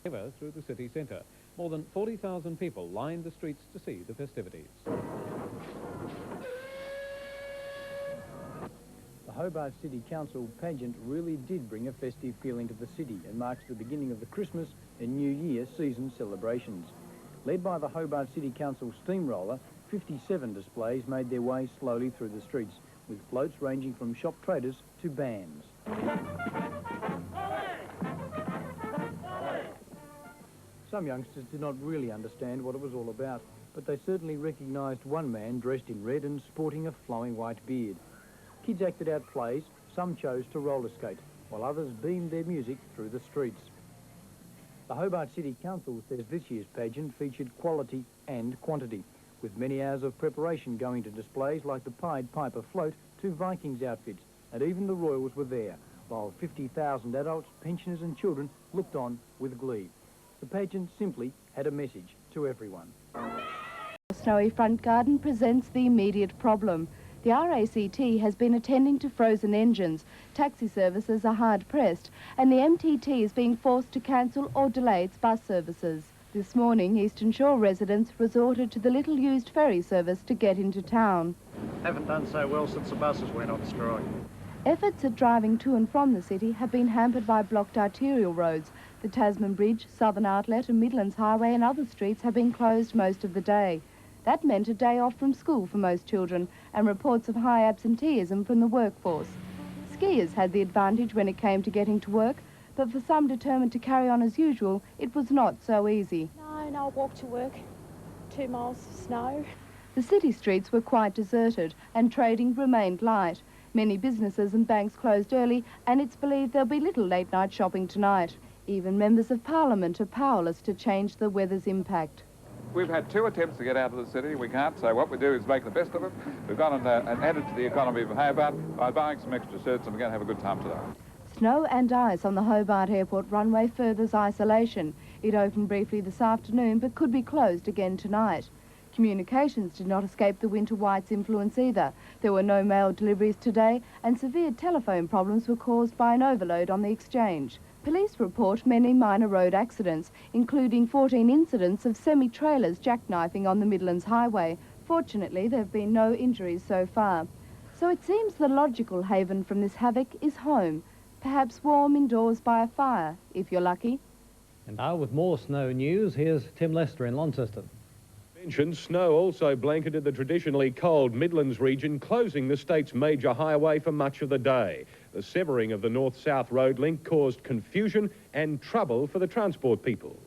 ever through the city centre. More than 40,000 people lined the streets to see the festivities. The Hobart City Council pageant really did bring a festive feeling to the city and marks the beginning of the Christmas and New Year season celebrations. Led by the Hobart City Council steamroller, 57 displays made their way slowly through the streets, with floats ranging from shop traders to bands. Some youngsters did not really understand what it was all about, but they certainly recognised one man dressed in red and sporting a flowing white beard. Kids acted out plays, some chose to roller skate, while others beamed their music through the streets. The Hobart City Council says this year's pageant featured quality and quantity, with many hours of preparation going to displays like the Pied Piper float to Vikings outfits, and even the Royals were there, while 50,000 adults, pensioners and children looked on with glee. The pageant simply had a message to everyone. Snowy front garden presents the immediate problem. The RACT has been attending to frozen engines, taxi services are hard-pressed, and the MTT is being forced to cancel or delay its bus services. This morning, Eastern Shore residents resorted to the little-used ferry service to get into town. Haven't done so well since the buses went on strike. Efforts at driving to and from the city have been hampered by blocked arterial roads. The Tasman Bridge, Southern Outlet and Midlands Highway and other streets have been closed most of the day. That meant a day off from school for most children and reports of high absenteeism from the workforce. Skiers had the advantage when it came to getting to work, but for some determined to carry on as usual, it was not so easy. No, I'll walk to work. 2 miles of snow. The city streets were quite deserted and trading remained light. Many businesses and banks closed early, and it's believed there'll be little late-night shopping tonight. Even members of Parliament are powerless to change the weather's impact. We've had 2 attempts to get out of the city. We can't, so what we do is make the best of it. We've gone and added to the economy of Hobart by buying some extra shirts, and we're going to have a good time today. Snow and ice on the Hobart Airport runway furthers isolation. It opened briefly this afternoon, but could be closed again tonight. Communications did not escape the winter white's influence either. There were no mail deliveries today, and severe telephone problems were caused by an overload on the exchange. Police report many minor road accidents, including 14 incidents of semi-trailers jackknifing on the Midlands Highway. Fortunately, there have been no injuries so far. So it seems the logical haven from this havoc is home, perhaps warm indoors by a fire, if you're lucky. And now with more snow news, here's Tim Lester in Launceston. Snow also blanketed the traditionally cold Midlands region, closing the state's major highway for much of the day. The severing of the north-south road link caused confusion and trouble for the transport people.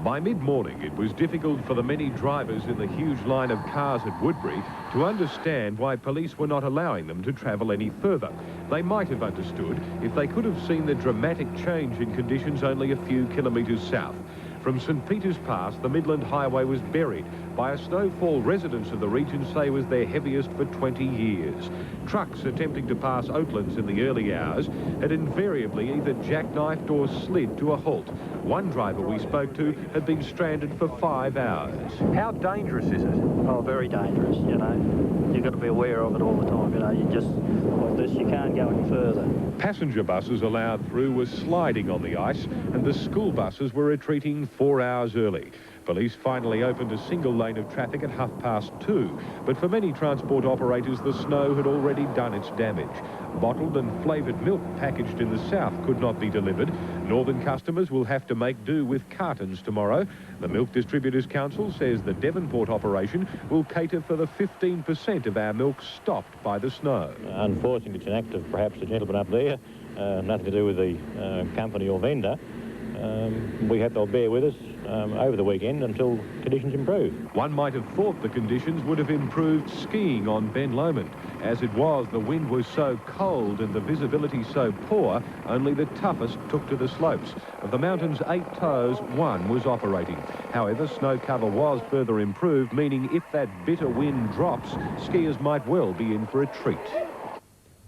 By mid-morning, it was difficult for the many drivers in the huge line of cars at Woodbury to understand why police were not allowing them to travel any further. They might have understood if they could have seen the dramatic change in conditions only a few kilometres south. From St Peter's Pass, the Midland Highway was buried by a snowfall residents of the region say was their heaviest for 20 years. Trucks attempting to pass Oatlands in the early hours had invariably either jackknifed or slid to a halt. One driver we spoke to had been stranded for 5 hours. How dangerous is it? Oh, very dangerous, you know. You've got to be aware of it all the time, you know. You just, like this, you can't go any further. Passenger buses allowed through were sliding on the ice, and the school buses were retreating 4 hours early. Police finally opened a single lane of traffic at 2:30, but for many transport operators, the snow had already done its damage. Bottled and flavoured milk packaged in the south could not be delivered. Northern customers will have to make do with cartons tomorrow. The Milk Distributors Council says the Devonport operation will cater for the 15% of our milk stopped by the snow. Unfortunately, it's an act of perhaps the gentleman up there, nothing to do with the company or vendor. We hope they'll bear with us over the weekend until conditions improve. One might have thought the conditions would have improved skiing on Ben Lomond. As it was, the wind was so cold and the visibility so poor, only the toughest took to the slopes. Of the mountain's 8 toes, 1 was operating. However, snow cover was further improved, meaning if that bitter wind drops, skiers might well be in for a treat.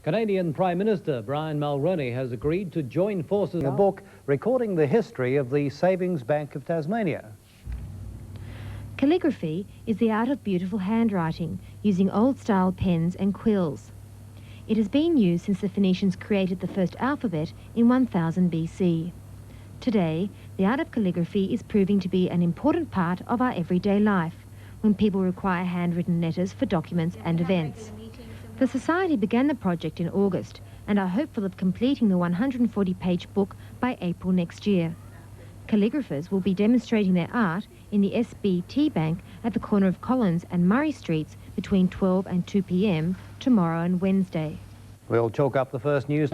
Canadian Prime Minister Brian Mulroney has agreed to join forces in a book recording the history of the Savings Bank of Tasmania. Calligraphy is the art of beautiful handwriting using old-style pens and quills. It has been used since the Phoenicians created the first alphabet in 1000 BC. Today, the art of calligraphy is proving to be an important part of our everyday life, when people require handwritten letters for documents and events. The Society began the project in August and are hopeful of completing the 140-page book by April next year. Calligraphers will be demonstrating their art in the SBT Bank at the corner of Collins and Murray Streets between 12 and 2 p.m. tomorrow and Wednesday. We'll chalk up the first news.